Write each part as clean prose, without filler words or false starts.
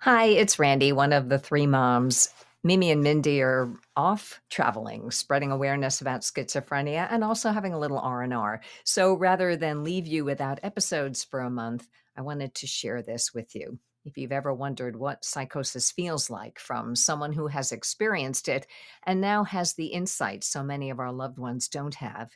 Hi, it's Randye, one of the three moms. Mimi and Mindy are off traveling, spreading awareness about schizophrenia and also having a little R&R. So rather than leave you without episodes for a month, I wanted to share this with you. If you've ever wondered what psychosis feels like from someone who has experienced it and now has the insight so many of our loved ones don't have,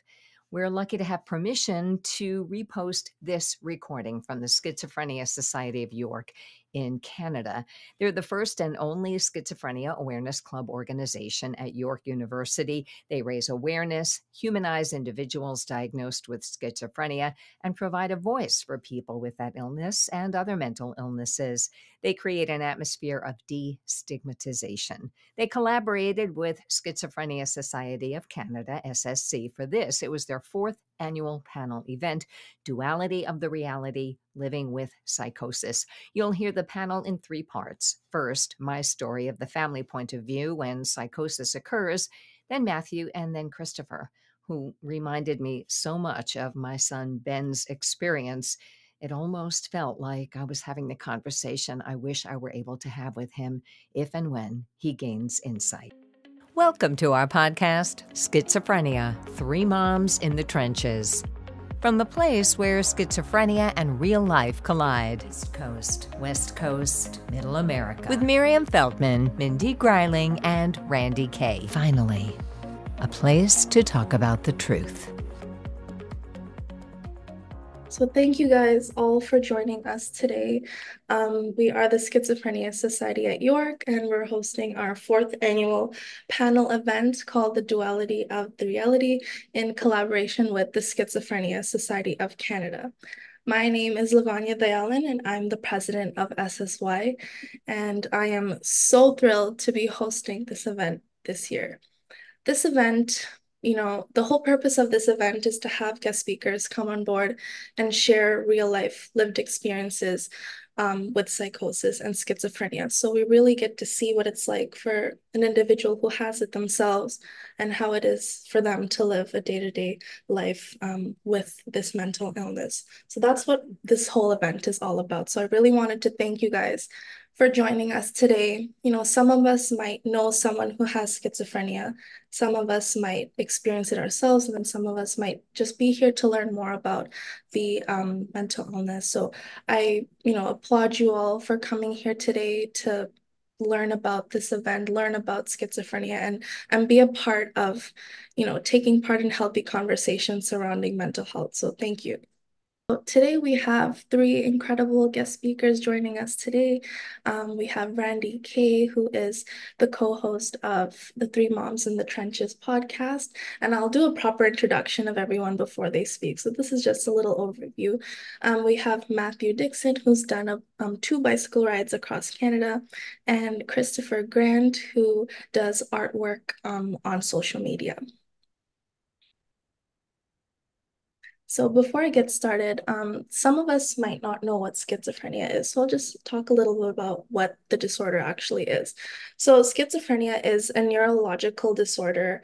we're lucky to have permission to repost this recording from the Schizophrenia Society of York in Canada. They're the first and only schizophrenia awareness club organization at York University. They raise awareness, humanize individuals diagnosed with schizophrenia, and provide a voice for people with that illness and other mental illnesses. They create an atmosphere of de-stigmatization. They collaborated with Schizophrenia Society of Canada, SSC, for this. It was their fourth annual panel event, Duality of the Reality, Living with Psychosis. You'll hear the panel in three parts. First, my story of the family point of view when psychosis occurs, then Matthew, and then Christopher, who reminded me so much of my son Ben's experience. It almost felt like I was having the conversation I wish I were able to have with him if and when he gains insight. Welcome to our podcast, Schizophrenia, Three Moms in the Trenches. From the place where schizophrenia and real life collide. East Coast, West Coast, Middle America. With Miriam Feldman, Mindy Greiling, and Randye K. Finally, a place to talk about the truth. So thank you guys all for joining us today. We are the Schizophrenia Society at York, and we're hosting our fourth annual panel event called the Duality of the Reality in collaboration with the Schizophrenia Society of Canada. My name is Lavanya Dayalan, and I'm the president of SSY, and I am so thrilled to be hosting this event this year. This event, the whole purpose of this event is to have guest speakers come on board and share real life lived experiences with psychosis and schizophrenia. So we really get to see what it's like for an individual who has it themselves and how it is for them to live a day-to-day life with this mental illness. So that's what this whole event is all about. So I really wanted to thank you guys for joining us today. Some of us might know someone who has schizophrenia. Some of us might experience it ourselves, and then some of us might just be here to learn more about the mental illness. So I, applaud you all for coming here today to learn about this event, learn about schizophrenia, and be a part of, taking part in healthy conversations surrounding mental health. So thank you. Today we have three incredible guest speakers joining us today. We have Randye K, who is the co-host of the Three Moms in the Trenches podcast, and I'll do a proper introduction of everyone before they speak. So this is just a little overview. We have Matthew Dixon, who's done two bicycle rides across Canada, and Christopher Grant, who does artwork on social media. So before I get started, some of us might not know what schizophrenia is. So I'll just talk a little bit about what the disorder actually is. So schizophrenia is a neurological disorder,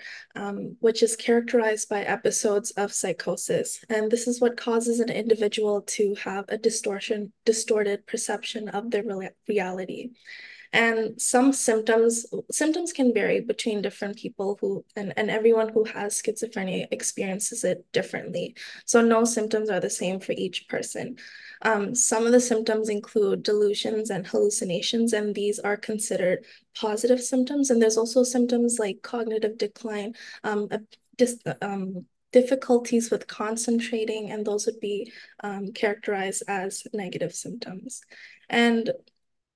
which is characterized by episodes of psychosis. And this is what causes an individual to have a distorted perception of their reality. And some symptoms can vary between different people and everyone who has schizophrenia experiences it differently. So no symptoms are the same for each person. Some of the symptoms include delusions and hallucinations, and these are considered positive symptoms. And there's also symptoms like cognitive decline, difficulties with concentrating, and those would be characterized as negative symptoms. And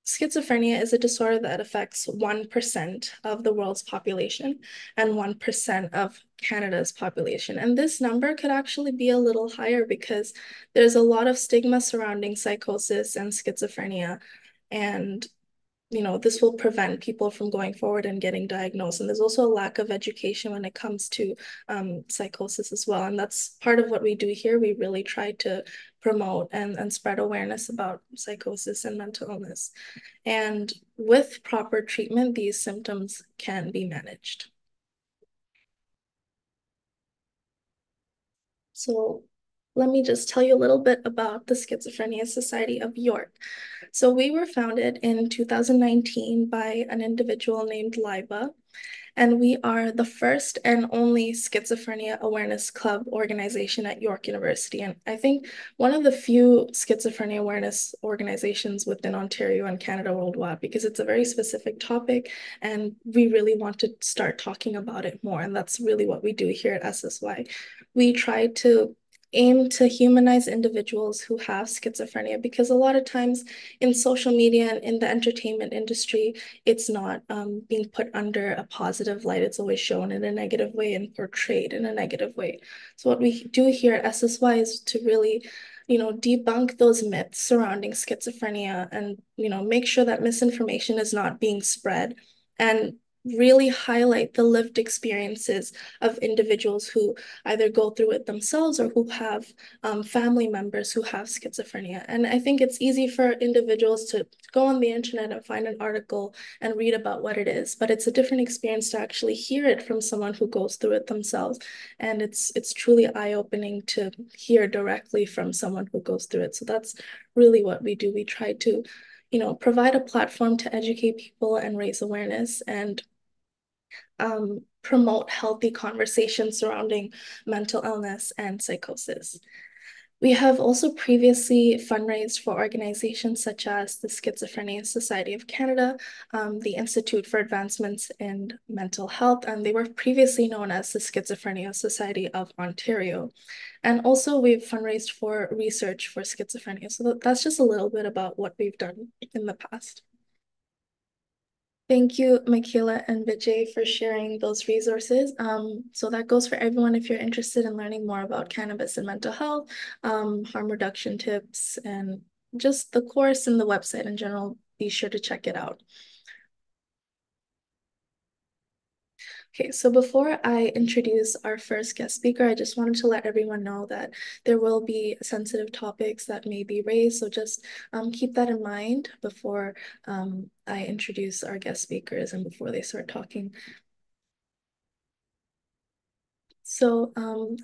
schizophrenia is a disorder that affects 1% of the world's population and 1% of Canada's population. And this number could actually be a little higher because there's a lot of stigma surrounding psychosis and schizophrenia. And this will prevent people from going forward and getting diagnosed. And there's also a lack of education when it comes to psychosis as well. And that's part of what we do here. We really try to promote and spread awareness about psychosis and mental illness. And with proper treatment, these symptoms can be managed. So Let me just tell you a little bit about the Schizophrenia Society of York. So we were founded in 2019 by an individual named Liba, and we are the first and only schizophrenia awareness club organization at York University. And I think one of the few schizophrenia awareness organizations within Ontario and Canada worldwide, because it's a very specific topic and we really want to start talking about it more. And that's really what we do here at SSY. We try to aim to humanize individuals who have schizophrenia because a lot of times in social media and in the entertainment industry, it's not being put under a positive light. It's always shown in a negative way and portrayed in a negative way. So what we do here at SSY is to really, debunk those myths surrounding schizophrenia and, make sure that misinformation is not being spread and really highlight the lived experiences of individuals who either go through it themselves or who have family members who have schizophrenia. And I think it's easy for individuals to go on the internet and find an article and read about what it is, but it's a different experience to actually hear it from someone who goes through it themselves. And it's truly eye-opening to hear directly from someone who goes through it. So that's really what we do. We try to, provide a platform to educate people and raise awareness and promote healthy conversations surrounding mental illness and psychosis. We have also previously fundraised for organizations such as the Schizophrenia Society of Canada, the Institute for Advancements in Mental Health, and they were previously known as the Schizophrenia Society of Ontario. And also we've fundraised for research for schizophrenia. So that's just a little bit about what we've done in the past. Thank you, Michaela and Vijay, for sharing those resources. So that goes for everyone if you're interested in learning more about cannabis and mental health, harm reduction tips, and just the course and the website in general. Be sure to check it out. Okay, so before I introduce our first guest speaker, I just wanted to let everyone know that there will be sensitive topics that may be raised. So just keep that in mind before I introduce our guest speakers and before they start talking. So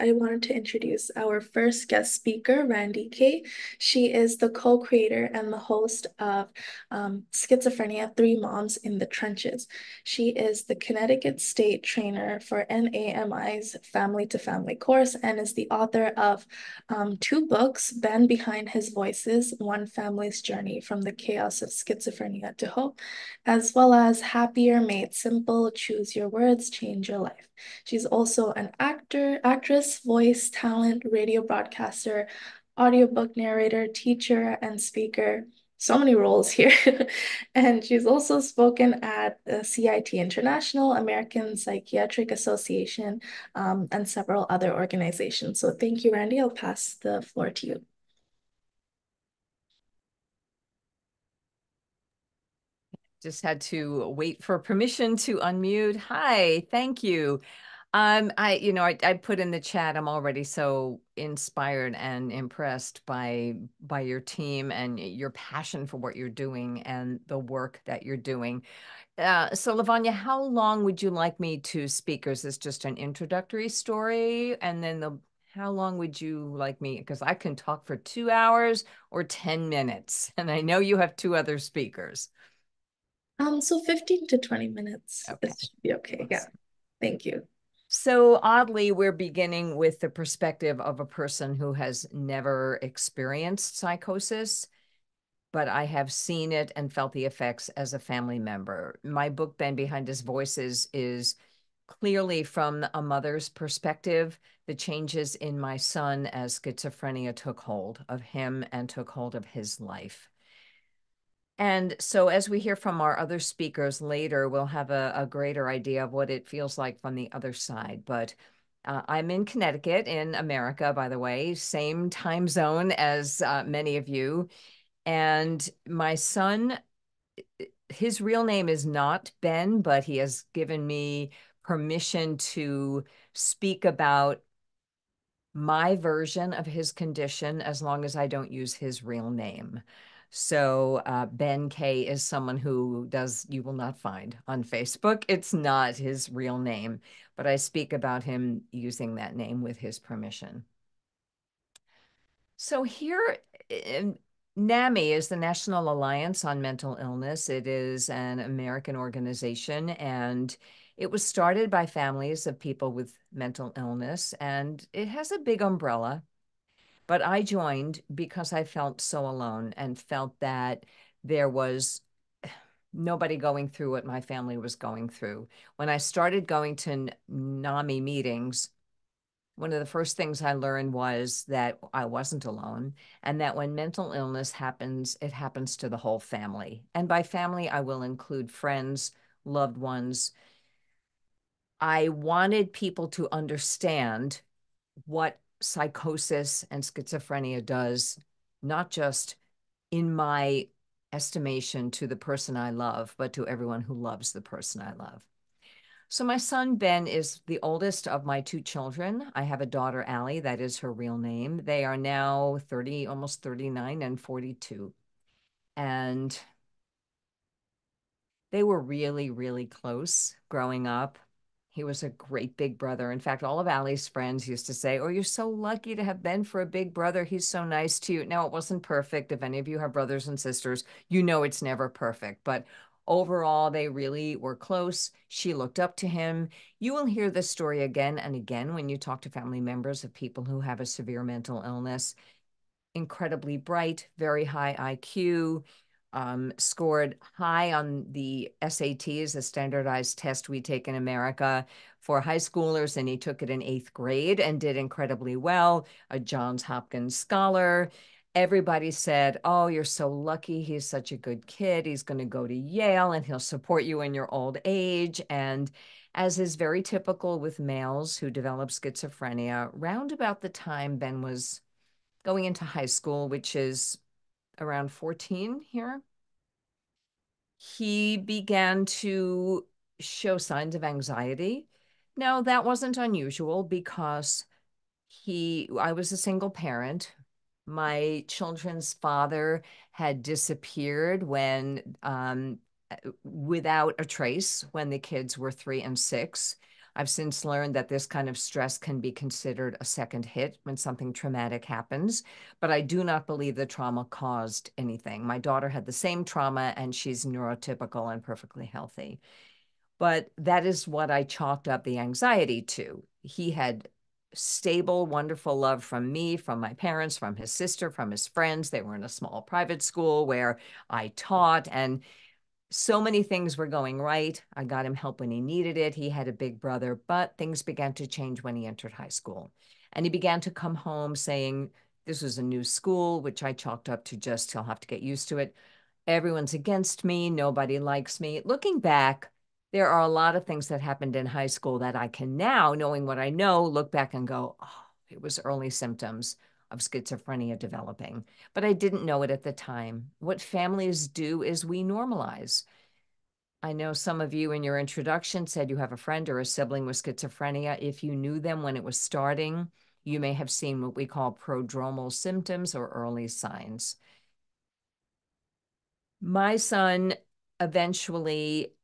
I wanted to introduce our first guest speaker, Randye. She is the co-creator and the host of Schizophrenia, Three Moms in the Trenches. She is the Connecticut State Trainer for NAMI's Family to Family course and is the author of two books, Ben Behind His Voices, One Family's Journey from the Chaos of Schizophrenia to Hope, as well as Happier Made Simple, Choose Your Words, Change Your Life. She's also an actor, actress, voice, talent, radio broadcaster, audiobook narrator, teacher, and speaker. So many roles here. And she's also spoken at the CIT International, American Psychiatric Association, and several other organizations. So thank you, Randye. I'll pass the floor to you. Just had to wait for permission to unmute. Hi, thank you. I put in the chat, I'm already so inspired and impressed by your team and your passion for what you're doing and the work that you're doing. So Lavanya, how long would you like me to speak? Or is this just an introductory story? And then how long would you like me? Because I can talk for 2 hours or 10 minutes. And I know you have two other speakers. So 15 to 20 minutes Okay. it should be okay. Yeah. Awesome. Thank you. So oddly, we're beginning with the perspective of a person who has never experienced psychosis, but I have seen it and felt the effects as a family member. My book, Ben Behind His Voices, is clearly from a mother's perspective, the changes in my son as schizophrenia took hold of him and took hold of his life. And so, as we hear from our other speakers later, we'll have a greater idea of what it feels like from the other side. But I'm in Connecticut, in America, by the way, same time zone as many of you. And my son, his real name is not Ben, but he has given me permission to speak about my version of his condition as long as I don't use his real name. So Ben K is someone who you will not find on Facebook. It's not his real name, but I speak about him using that name with his permission. So here, NAMI is the National Alliance on Mental Illness. It is an American organization, and it was started by families of people with mental illness, and it has a big umbrella. But I joined because I felt so alone and felt that there was nobody going through what my family was going through. When I started going to NAMI meetings, one of the first things I learned was that I wasn't alone, and that when mental illness happens, it happens to the whole family. And by family, I will include friends, loved ones. I wanted people to understand what psychosis and schizophrenia does, not just in my estimation to the person I love, but to everyone who loves the person I love. So my son Ben is the oldest of my two children. I have a daughter, Allie, that is her real name. They are now 30, almost 39 and 42. And they were really, really close growing up. He was a great big brother. In fact, all of Allie's friends used to say, "Oh, you're so lucky to have Ben for a big brother. He's so nice to you." Now, it wasn't perfect. If any of you have brothers and sisters, you know it's never perfect. But overall, they really were close. She looked up to him. You will hear this story again and again when you talk to family members of people who have a severe mental illness. Incredibly bright, very high IQ, scored high on the SATs, a standardized test we take in America for high schoolers, and he took it in eighth grade and did incredibly well, a Johns Hopkins scholar. Everybody said, "Oh, you're so lucky. He's such a good kid. He's going to go to Yale and he'll support you in your old age." And as is very typical with males who develop schizophrenia, round about the time Ben was going into high school, which is around 14 here, he began to show signs of anxiety. Now, that wasn't unusual because I was a single parent. My children's father had disappeared without a trace when the kids were 3 and 6. I've since learned that this kind of stress can be considered a second hit when something traumatic happens, but I do not believe the trauma caused anything. My daughter had the same trauma and she's neurotypical and perfectly healthy. But that is what I chalked up the anxiety to. He had stable, wonderful love from me, from my parents, from his sister, from his friends. They were in a small private school where I taught, and so many things were going right. I got him help when he needed it. He had a big brother, but things began to change when he entered high school. And he began to come home saying, this was a new school, which I chalked up to just, he'll have to get used to it. Everyone's against me. Nobody likes me. Looking back, there are a lot of things that happened in high school that I can now, knowing what I know, look back and go, oh, it was early symptoms of schizophrenia developing. But I didn't know it at the time. What families do is we normalize. I know some of you in your introduction said you have a friend or a sibling with schizophrenia. If you knew them when it was starting, you may have seen what we call prodromal symptoms or early signs. My son eventually,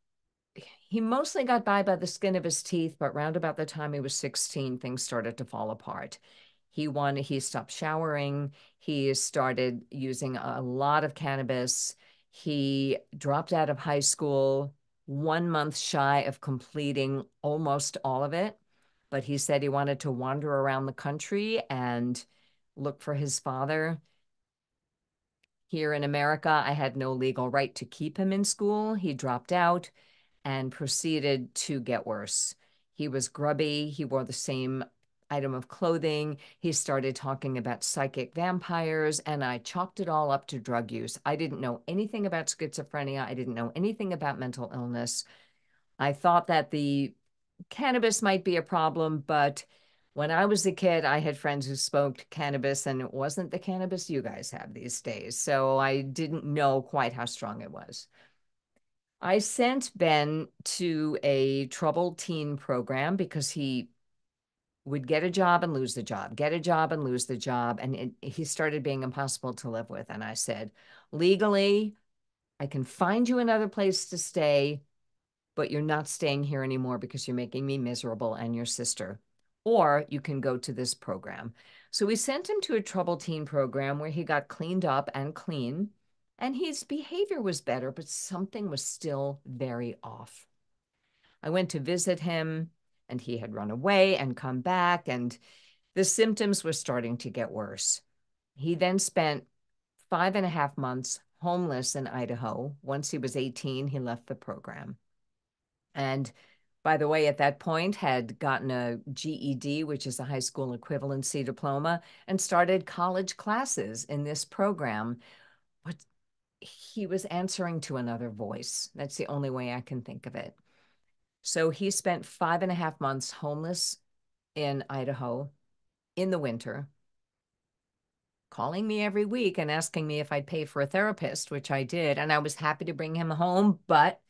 he mostly got by the skin of his teeth, but round about the time he was 16, things started to fall apart. He stopped showering. He started using a lot of cannabis. He dropped out of high school 1 month shy of completing almost all of it. But he said he wanted to wander around the country and look for his father. Here in America, I had no legal right to keep him in school. He dropped out and proceeded to get worse. He was grubby. He wore the same item of clothing. He started talking about psychic vampires, and I chalked it all up to drug use. I didn't know anything about schizophrenia. I didn't know anything about mental illness. I thought that the cannabis might be a problem, but when I was a kid, I had friends who smoked cannabis, and it wasn't the cannabis you guys have these days. So I didn't know quite how strong it was. I sent Ben to a troubled teen program because he would get a job and lose the job, get a job and lose the job. And he started being impossible to live with. And I said, legally, I can find you another place to stay, but you're not staying here anymore because you're making me miserable and your sister. or you can go to this program. So we sent him to a troubled teen program where he got cleaned up and clean, and his behavior was better, but something was still very off. I went to visit him, and he had run away and come back, and the symptoms were starting to get worse. He then spent 5.5 months homeless in Idaho. Once he was 18, he left the program. And by the way, at that point, had gotten a GED, which is a high school equivalency diploma, and started college classes in this program. But he was answering to another voice. That's the only way I can think of it. So he spent 5.5 months homeless in Idaho in the winter, calling me every week and asking me if I'd pay for a therapist, which I did. And I was happy to bring him home, but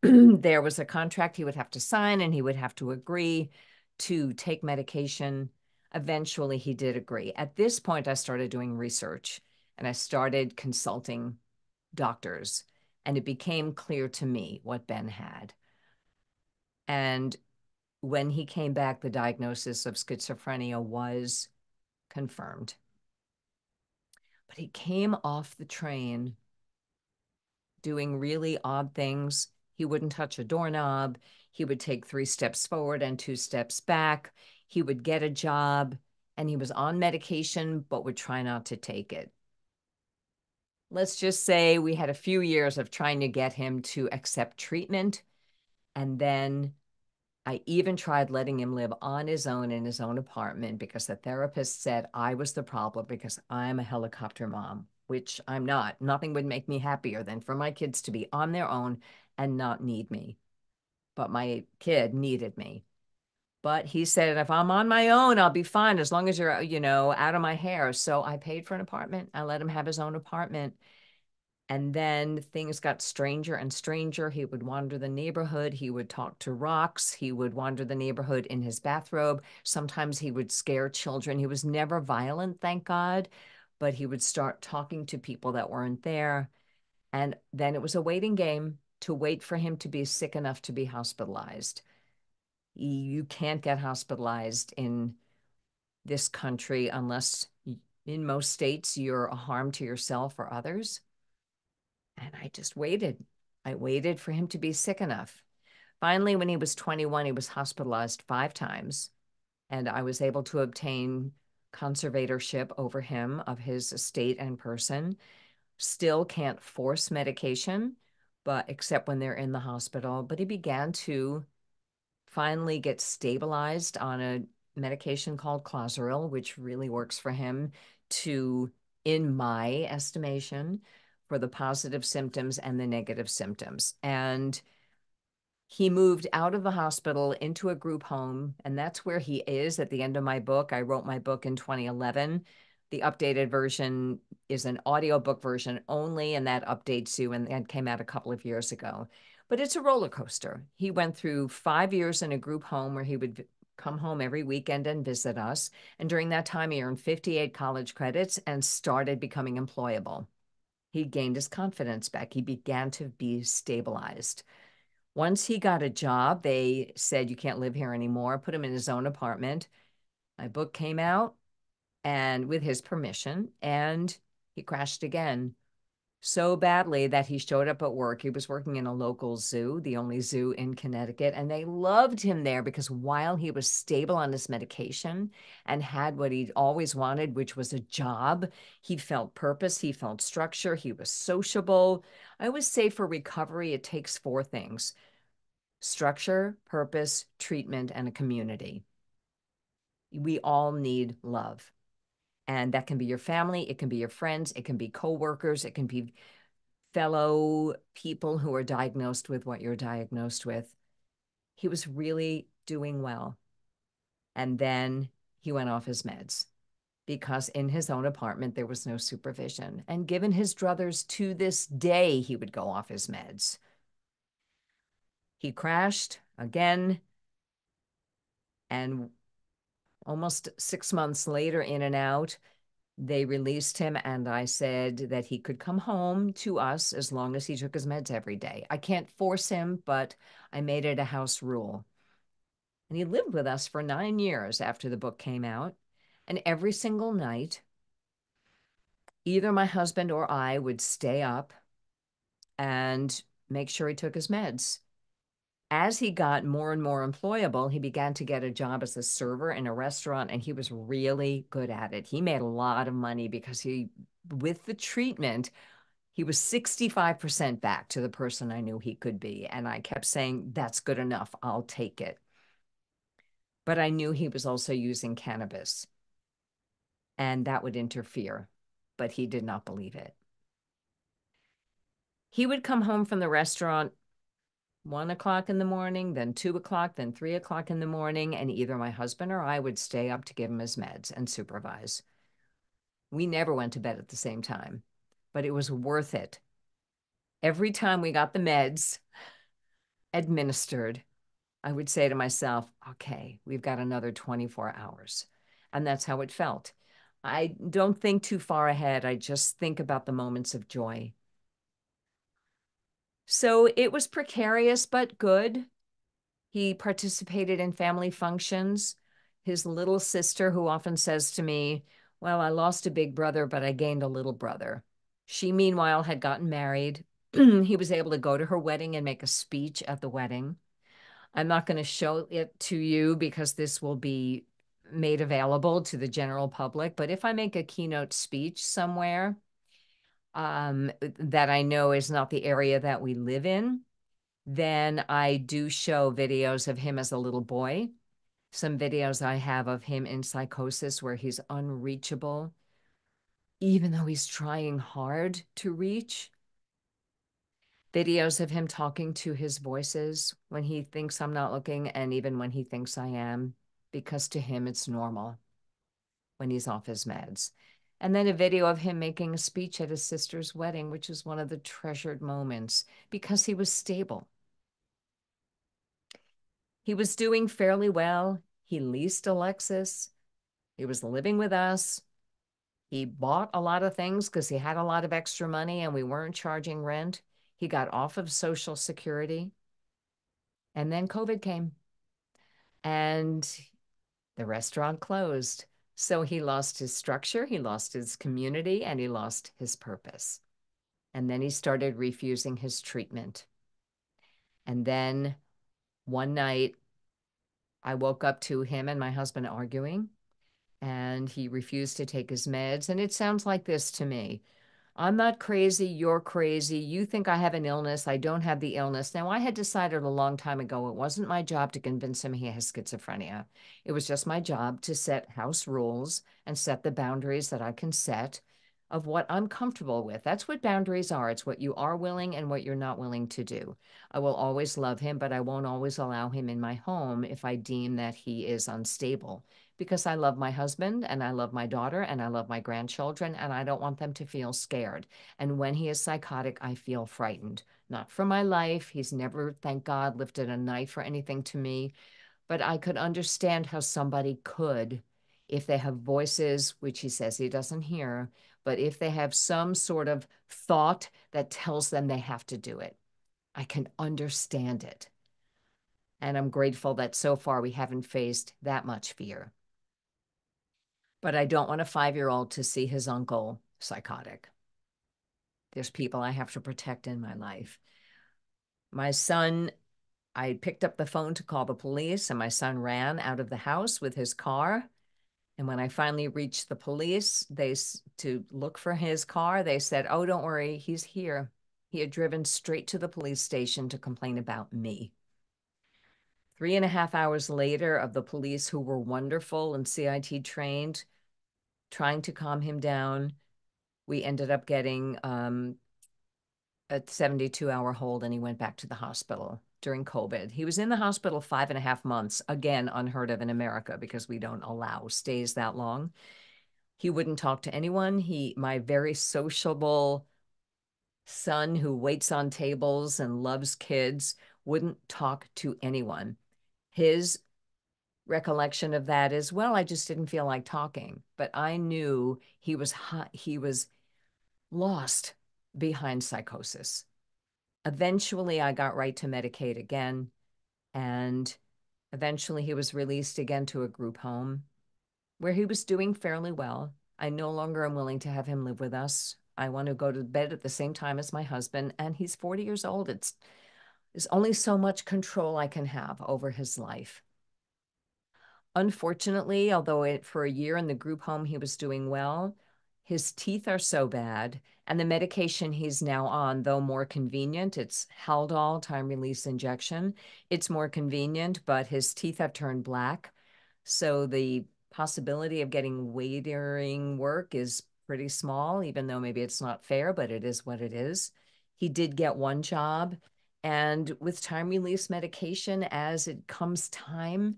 there was a contract he would have to sign and he would have to agree to take medication. Eventually, he did agree. At this point, I started doing research and I started consulting doctors, and it became clear to me what Ben had. And when he came back, the diagnosis of schizophrenia was confirmed. But he came off the train doing really odd things. He wouldn't touch a doorknob. He would take 3 steps forward and 2 steps back. He would get a job, and he was on medication, but would try not to take it. Let's just say we had a few years of trying to get him to accept treatment. And then I even tried letting him live on his own in his own apartment because the therapist said I was the problem because I'm a helicopter mom, which I'm not. Nothing would make me happier than for my kids to be on their own and not need me. But my kid needed me. But he said, if I'm on my own, I'll be fine as long as you're, out of my hair. So I paid for an apartment. I let him have his own apartment. And then things got stranger and stranger. He would wander the neighborhood. He would talk to rocks. He would wander the neighborhood in his bathrobe. Sometimes he would scare children. He was never violent, thank God, but he would start talking to people that weren't there. And then it was a waiting game to wait for him to be sick enough to be hospitalized. You can't get hospitalized in this country unless in most states you're a harm to yourself or others. And I just waited. I waited for him to be sick enough. Finally, when he was 21, he was hospitalized 5 times, and I was able to obtain conservatorship over him of his estate and person. Still can't force medication, but except when they're in the hospital. But he began to finally get stabilized on a medication called Clozaril, which really works for him to, in my estimation, for the positive symptoms and the negative symptoms. And he moved out of the hospital into a group home, and that's where he is at the end of my book. I wrote my book in 2011. The updated version is an audiobook version only, and that updates you, and that came out a couple of years ago. But it's a roller coaster. He went through 5 years in a group home where he would come home every weekend and visit us. And during that time, he earned 58 college credits and started becoming employable. He gained his confidence back. He began to be stabilized. Once he got a job, they said, you can't live here anymore, put him in his own apartment. My book came out and with his permission, and he crashed again so badly that he showed up at work. He was working in a local zoo, the only zoo in Connecticut, and they loved him there because while he was stable on his medication and had what he'd always wanted, which was a job, he felt purpose, he felt structure, he was sociable. I always say for recovery, it takes 4 things: structure, purpose, treatment, and a community. We all need love. And that can be your family, it can be your friends, it can be coworkers, it can be fellow people who are diagnosed with what you're diagnosed with. He was really doing well. And then he went off his meds because in his own apartment, there was no supervision. And given his druthers to this day, he would go off his meds. He crashed again, and almost 6 months later, in and out, they released him, and I said that he could come home to us as long as he took his meds every day. I can't force him, but I made it a house rule. And he lived with us for 9 years after the book came out. And every single night, either my husband or I would stay up and make sure he took his meds. As he got more and more employable, he began to get a job as a server in a restaurant, and he was really good at it. He made a lot of money because with the treatment, he was 65% back to the person I knew he could be. And I kept saying, that's good enough. I'll take it. But I knew he was also using cannabis, and that would interfere. But he did not believe it. He would come home from the restaurant 1 o'clock in the morning, then 2 o'clock, then 3 o'clock in the morning, and either my husband or I would stay up to give him his meds and supervise. We never went to bed at the same time, but it was worth it. Every time we got the meds administered, I would say to myself, okay, we've got another 24 hours. And that's how it felt. I don't think too far ahead. I just think about the moments of joy. So it was precarious, but good. He participated in family functions. His little sister, who often says to me, well, I lost a big brother, but I gained a little brother. She, meanwhile, had gotten married. He was able to go to her wedding and make a speech at the wedding. I'm not going to show it to you because this will be made available to the general public. But if I make a keynote speech somewhere that I know is not the area that we live in, then I do show videos of him as a little boy. Some videos I have of him in psychosis where he's unreachable, even though he's trying hard to reach. Videos of him talking to his voices when he thinks I'm not looking and even when he thinks I am, because to him it's normal when he's off his meds. And then a video of him making a speech at his sister's wedding, which is one of the treasured moments because he was stable. He was doing fairly well. He leased a Lexus. He was living with us. He bought a lot of things because he had a lot of extra money and we weren't charging rent. He got off of Social Security. And then COVID came and the restaurant closed. So he lost his structure, he lost his community, and he lost his purpose. And then he started refusing his treatment. And then one night, I woke up to him and my husband arguing, and he refused to take his meds. And it sounds like this to me. I'm not crazy. You're crazy. You think I have an illness. I don't have the illness. Now, I had decided a long time ago it wasn't my job to convince him he has schizophrenia. It was just my job to set house rules and set the boundaries that I can set of what I'm comfortable with. That's what boundaries are. It's what you are willing and what you're not willing to do. I will always love him, but I won't always allow him in my home if I deem that he is unstable, because I love my husband and I love my daughter and I love my grandchildren and I don't want them to feel scared. And when he is psychotic, I feel frightened. Not for my life. He's never, thank God, lifted a knife or anything to me. But I could understand how somebody could, if they have voices, which he says he doesn't hear, but if they have some sort of thought that tells them they have to do it. I can understand it. And I'm grateful that so far we haven't faced that much fear. But I don't want a 5-year-old to see his uncle psychotic. There's people I have to protect in my life. My son, I picked up the phone to call the police, and my son ran out of the house with his car. And when I finally reached the police, to look for his car, they said, "Oh, don't worry, he's here." He had driven straight to the police station to complain about me. 3.5 hours later, of the police who were wonderful and CIT trained, trying to calm him down, we ended up getting a 72-hour hold, and he went back to the hospital during COVID. He was in the hospital 5.5 months, again, unheard of in America because we don't allow stays that long. He wouldn't talk to anyone. My very sociable son who waits on tables and loves kids, wouldn't talk to anyone. His recollection of that is, well, I just didn't feel like talking. But I knew he was lost behind psychosis. Eventually, I got right to Medicaid again, and Eventually, he was released again to a group home where he was doing fairly well. I no longer am willing to have him live with us. I want to go to bed at the same time as my husband, and he's 40 years old. There's only so much control I can have over his life. Unfortunately, although for a year in the group home he was doing well, his teeth are so bad, and the medication he's now on, though more convenient, it's Haldol, time release injection. It's more convenient, but his teeth have turned black. So the possibility of getting waitering work is pretty small, even though maybe it's not fair, but it is what it is. He did get one job, and with time release medication, as it comes time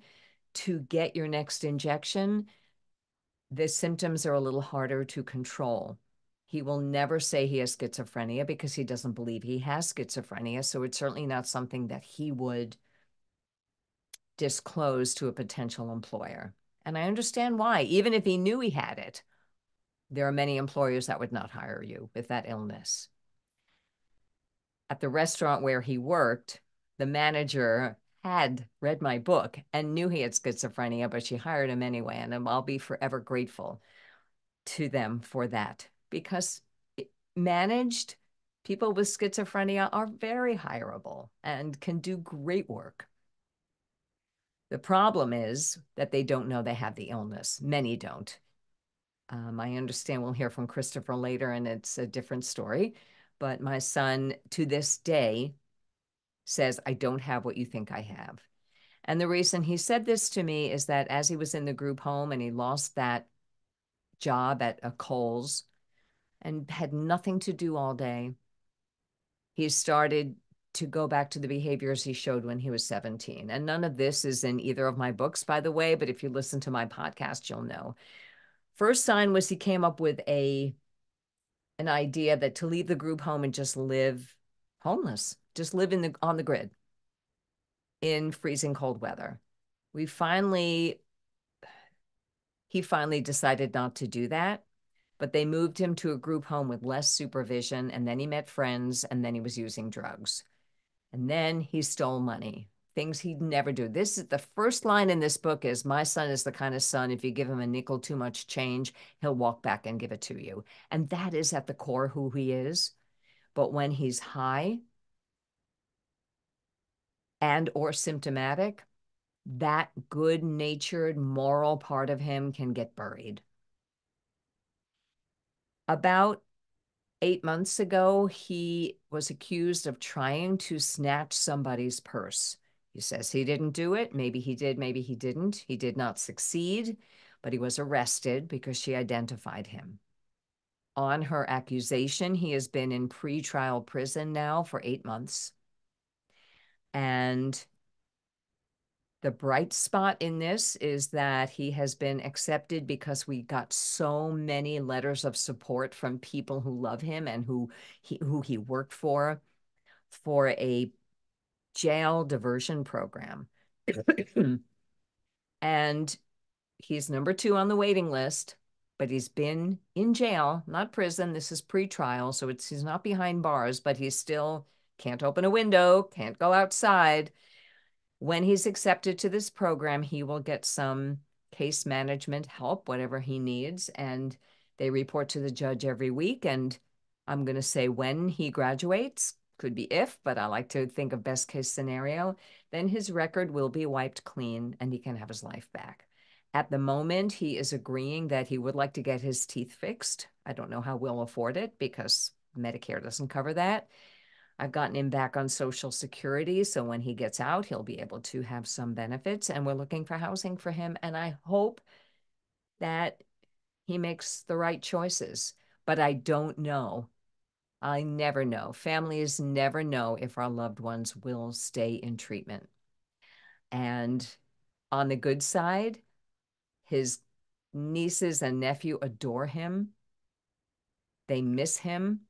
to get your next injection, the symptoms are a little harder to control. He will never say he has schizophrenia because he doesn't believe he has schizophrenia. So it's certainly not something that he would disclose to a potential employer. And I understand why. Even if he knew he had it, there are many employers that would not hire you with that illness. At the restaurant where he worked, the manager had read my book and knew he had schizophrenia, but she hired him anyway. And I'll be forever grateful to them for that, because managed people with schizophrenia are very hireable and can do great work. The problem is that they don't know they have the illness. Many don't. I understand we'll hear from Christopher later, and it's a different story. But my son, to this day, says, I don't have what you think I have. And the reason he said this to me is that as he was in the group home and he lost that job at a Kohl's and had nothing to do all day, he started to go back to the behaviors he showed when he was 17. And none of this is in either of my books, by the way, but if you listen to my podcast, you'll know. First sign was he came up with an idea that to leave the group home and just live homeless, just live on the grid in freezing cold weather. We finally He finally decided not to do that, but they moved him to a group home with less supervision, and then he met friends, and then he was using drugs. And then he stole money, things he'd never do. This is the first line in this book is, my son is the kind of son, if you give him a nickel too much change, he'll walk back and give it to you. And that is at the core who he is. But when he's high and or symptomatic, that good-natured moral part of him can get buried. About 8 months ago, he was accused of trying to snatch somebody's purse. He says he didn't do it. Maybe he did, maybe he didn't. He did not succeed, but he was arrested because she identified him. On her accusation, he has been in pretrial prison now for 8 months. And the bright spot in this is that he has been accepted because we got so many letters of support from people who love him and who he worked for a jail diversion program. And he's number 2 on the waiting list, but he's been in jail, not prison. This is pre-trial, so he's not behind bars, but he still can't open a window, can't go outside. When he's accepted to this program, he will get some case management help, whatever he needs, and they report to the judge every week. And I'm going to say when he graduates, could be if, but I like to think of best case scenario, then his record will be wiped clean and he can have his life back. At the moment, he is agreeing that he would like to get his teeth fixed. I don't know how we'll afford it because Medicare doesn't cover that. I've gotten him back on Social Security, so when he gets out, he'll be able to have some benefits, and we're looking for housing for him, and I hope that he makes the right choices. But I don't know. I never know. Families never know if our loved ones will stay in treatment. And on the good side, his nieces and nephew adore him. They miss him.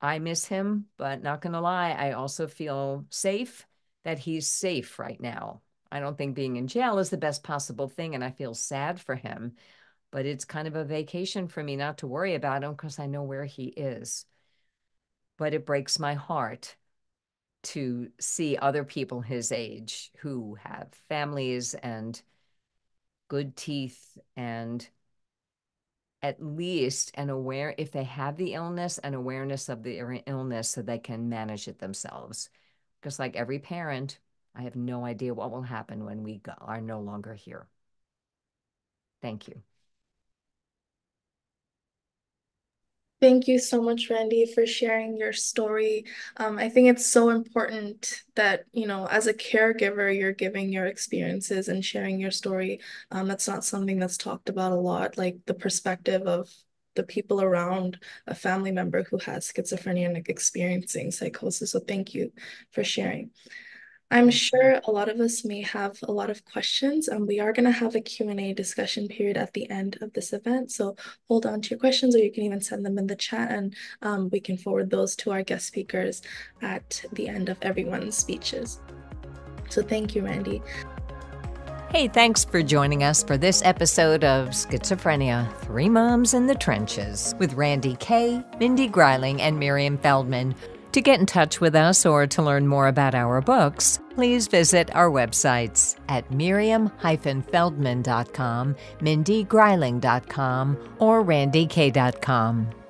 I miss him, but not going to lie, I also feel safe that he's safe right now. I don't think being in jail is the best possible thing, and I feel sad for him, but it's kind of a vacation for me not to worry about him because I know where he is. But it breaks my heart to see other people his age who have families and good teeth and at least if they have the illness, an awareness of the illness so they can manage it themselves. Because like every parent, I have no idea what will happen when we are no longer here. Thank you. Thank you so much, Randye, for sharing your story. I think it's so important that, as a caregiver, you're giving your experiences and sharing your story. That's not something that's talked about a lot, like the perspective of the people around a family member who has schizophrenia and experiencing psychosis. So thank you for sharing. I'm Thanks. sure a lot of us may have a lot of questions, and we are going to have a Q&A discussion period at the end of this event. So hold on to your questions, or you can even send them in the chat, and we can forward those to our guest speakers at the end of everyone's speeches. So thank you, Randye. Hey, thanks for joining us for this episode of Schizophrenia, Three Moms in the Trenches with Randye K., Mindy Greiling, and Miriam Feldman. To get in touch with us or to learn more about our books, please visit our websites at miriam-feldman.com, mindygreiling.com, or randyk.com.